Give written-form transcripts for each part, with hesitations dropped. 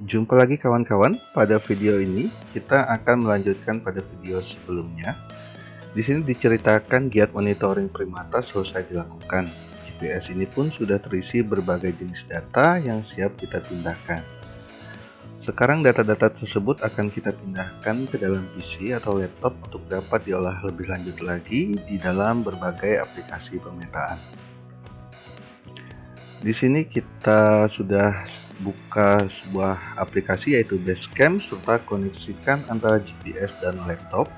Jumpa lagi kawan-kawan. Pada video ini kita akan melanjutkan pada video sebelumnya. Di sini diceritakan giat monitoring primata selesai dilakukan. GPS ini pun sudah terisi berbagai jenis data yang siap kita pindahkan. Sekarang data-data tersebut akan kita pindahkan ke dalam PC atau laptop untuk dapat diolah lebih lanjut lagi di dalam berbagai aplikasi pemetaan. Di sini kita sudah buka sebuah aplikasi yaitu Basecamp serta koneksikan antara GPS dan laptop.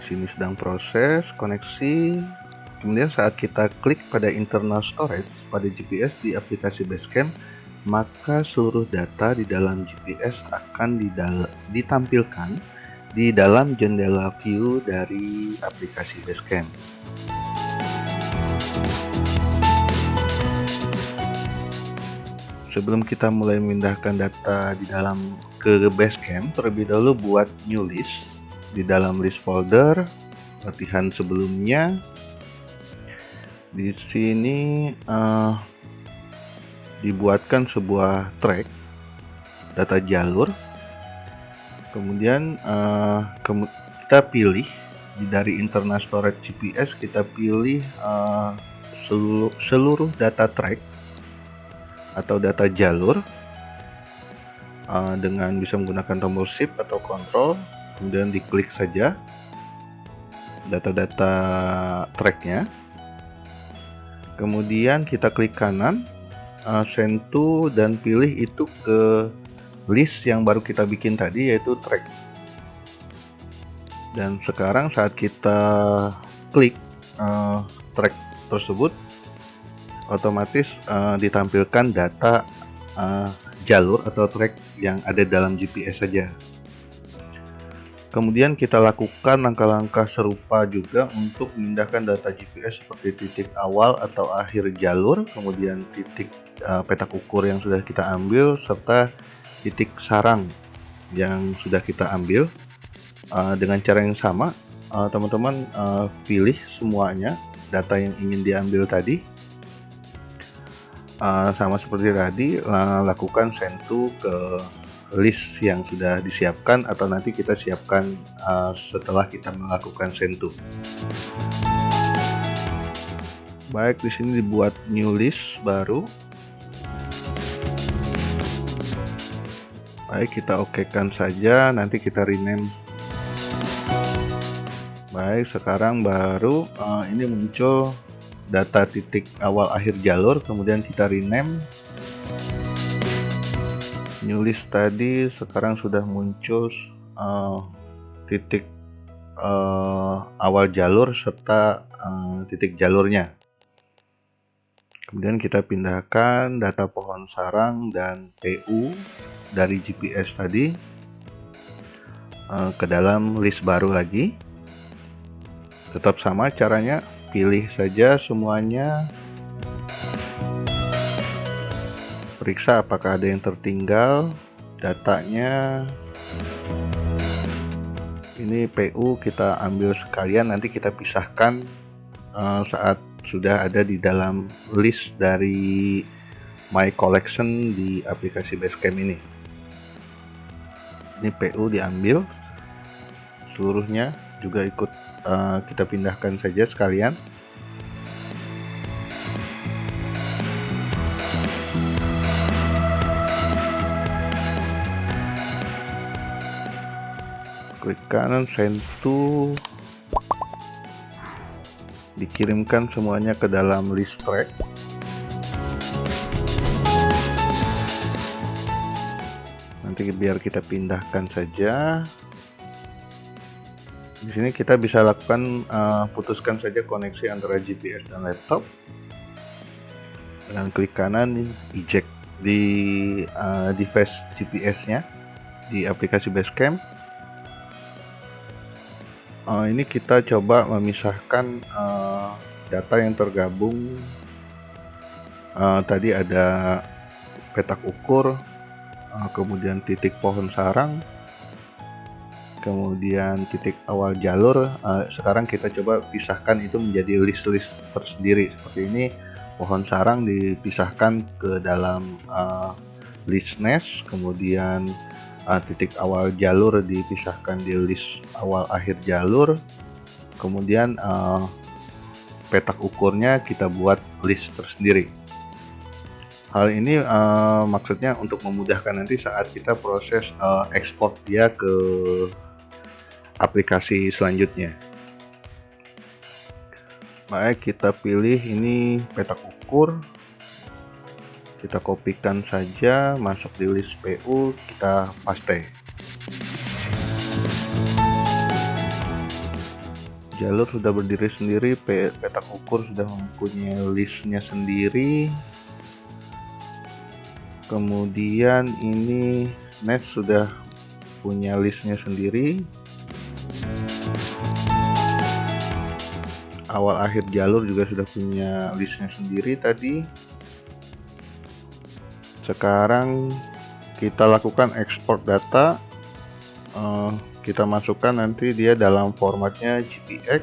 Di sini sedang proses koneksi. Kemudian saat kita klik pada internal storage pada GPS di aplikasi Basecamp, maka seluruh data di dalam GPS akan ditampilkan di dalam jendela view dari aplikasi Basecamp. Sebelum kita mulai memindahkan data di dalam ke Basecamp, terlebih dahulu buat new list di dalam list folder latihan sebelumnya. Di sini dibuatkan sebuah track data jalur. Kemudian kita pilih dari internal storage GPS, kita pilih seluruh data track atau data jalur dengan bisa menggunakan tombol shift atau control, kemudian diklik saja data-data tracknya, kemudian kita klik kanan, send to, dan pilih itu ke list yang baru kita bikin tadi yaitu track. Dan sekarang saat kita klik track tersebut, otomatis ditampilkan data jalur atau track yang ada dalam GPS saja. Kemudian kita lakukan langkah-langkah serupa juga untuk memindahkan data GPS seperti titik awal atau akhir jalur, kemudian titik petak ukur yang sudah kita ambil, serta titik sarang yang sudah kita ambil. Dengan cara yang sama, teman-teman pilih semuanya data yang ingin diambil tadi. Sama seperti tadi, lakukan send to ke list yang sudah disiapkan atau nanti kita siapkan setelah kita melakukan send to. Baik, di sini dibuat new list baru. Baik, kita okekan saja, nanti kita rename. Baik, sekarang baru ini muncul data titik awal akhir jalur, kemudian kita rename. New list tadi sekarang sudah muncul titik awal jalur serta titik jalurnya. Kemudian kita pindahkan data pohon sarang dan PU dari GPS tadi ke dalam list baru lagi. Tetap sama caranya, pilih saja semuanya, periksa apakah ada yang tertinggal datanya. Ini PU kita ambil sekalian, nanti kita pisahkan saat sudah ada di dalam list dari My Collection di aplikasi Basecamp ini. Ini PU diambil seluruhnya, juga ikut kita pindahkan saja sekalian. Klik kanan, send to, dikirimkan semuanya ke dalam list track. Nanti biar kita pindahkan saja. Di sini kita bisa lakukan putuskan saja koneksi antara GPS dan laptop dengan klik kanan, eject di device GPS-nya di aplikasi Basecamp. Ini kita coba memisahkan data yang tergabung. Tadi ada petak ukur, kemudian titik pohon sarang, kemudian titik awal jalur. Sekarang kita coba pisahkan itu menjadi list-list tersendiri seperti ini. Pohon sarang dipisahkan ke dalam list next, kemudian titik awal jalur dipisahkan di list awal akhir jalur, kemudian petak ukurnya kita buat list tersendiri. Hal ini maksudnya untuk memudahkan nanti saat kita proses ekspor dia ke aplikasi selanjutnya. Baik, kita pilih ini petak ukur, kita kopikan saja, masuk di list PU, kita paste. Jalur sudah berdiri sendiri, petak ukur sudah mempunyai listnya sendiri. Kemudian ini net sudah punya listnya sendiri. Awal akhir jalur juga sudah punya listnya sendiri tadi. Sekarang kita lakukan ekspor data. Kita masukkan nanti dia dalam formatnya JPEG.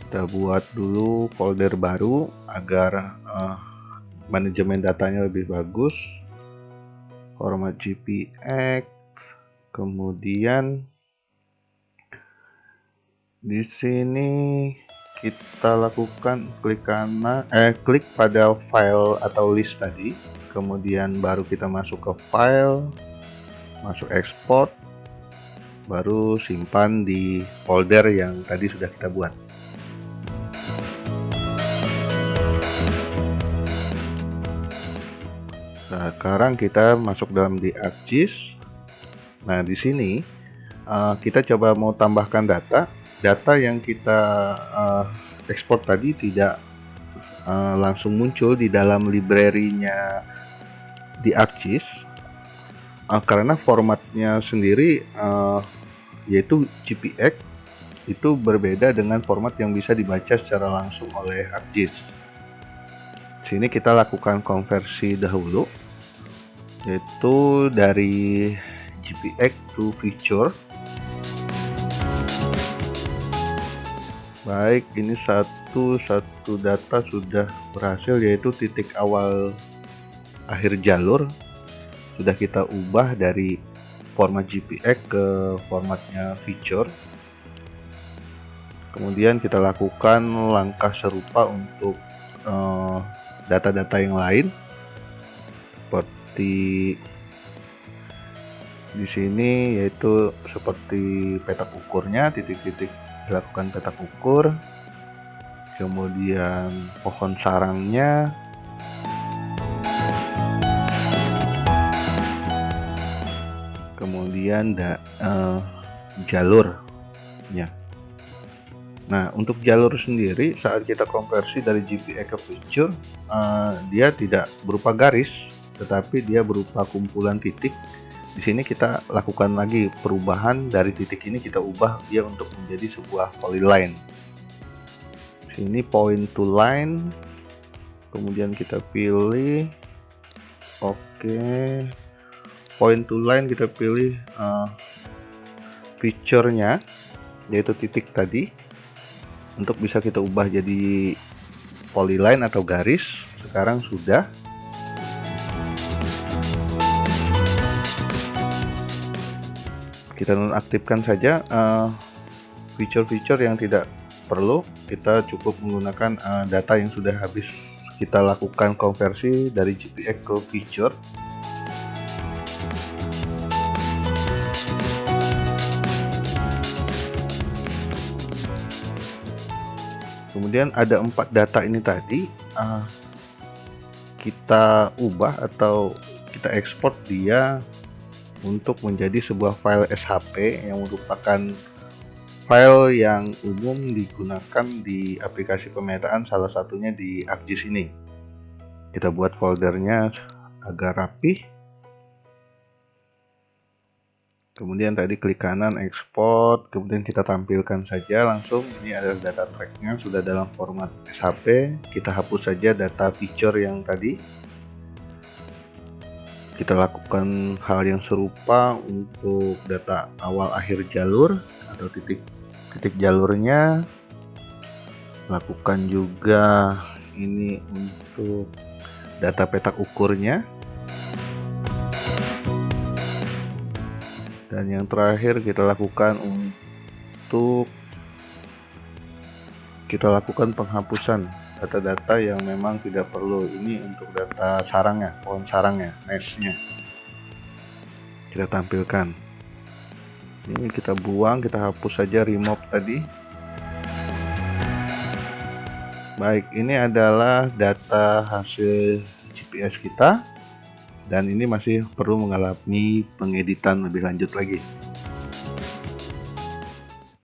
Kita buat dulu folder baru agar manajemen datanya lebih bagus. Format JPEG, kemudian di sini kita lakukan klik kanan, klik pada file atau list tadi, kemudian baru kita masuk ke file, masuk ekspor, baru simpan di folder yang tadi sudah kita buat. Nah, sekarang kita masuk dalam di ArcGIS. Nah, di sini kita coba mau tambahkan data yang kita ekspor tadi tidak langsung muncul di dalam library-nya di ArcGIS karena formatnya sendiri yaitu JPEG itu berbeda dengan format yang bisa dibaca secara langsung oleh ArcGIS. Sini kita lakukan konversi dahulu, yaitu dari JPEG to feature. Baik, ini satu data sudah berhasil, yaitu titik awal akhir jalur sudah kita ubah dari format JPEG ke formatnya feature. Kemudian kita lakukan langkah serupa untuk data-data yang lain, seperti di sini, yaitu seperti petak ukurnya, titik-titik dilakukan petak ukur, kemudian pohon sarangnya, kemudian jalurnya. Nah, untuk jalur sendiri saat kita konversi dari JPEG ke feature, dia tidak berupa garis, tetapi dia berupa kumpulan titik. Di sini kita lakukan lagi perubahan dari titik ini, kita ubah dia untuk menjadi sebuah polyline. Sini point to line, kemudian kita pilih point to line, kita pilih feature-nya, yaitu titik tadi. Untuk bisa kita ubah jadi polyline atau garis, sekarang sudah. Kita nonaktifkan saja feature-feature yang tidak perlu. Kita cukup menggunakan data yang sudah habis kita lakukan konversi dari JPEG ke feature. Kemudian ada 4 data ini tadi kita ubah atau kita ekspor dia untuk menjadi sebuah file SHP yang merupakan file yang umum digunakan di aplikasi pemetaan, salah satunya di ArcGIS ini. Kita buat foldernya agar rapih. Kemudian tadi klik kanan ekspor, kemudian kita tampilkan saja langsung. Ini adalah data tracknya sudah dalam format SHP. Kita hapus saja data feature yang tadi. Kita lakukan hal yang serupa untuk data awal akhir jalur atau titik jalurnya. Lakukan juga ini untuk data petak ukurnya. Dan yang terakhir kita lakukan penghapusan data-data yang memang tidak perlu. Ini untuk data sarangnya, pohon sarangnya, nestnya. Kita tampilkan. Ini kita buang, kita hapus saja remove tadi. Baik, ini adalah data hasil GPS kita. Dan ini masih perlu mengalami pengeditan lebih lanjut lagi.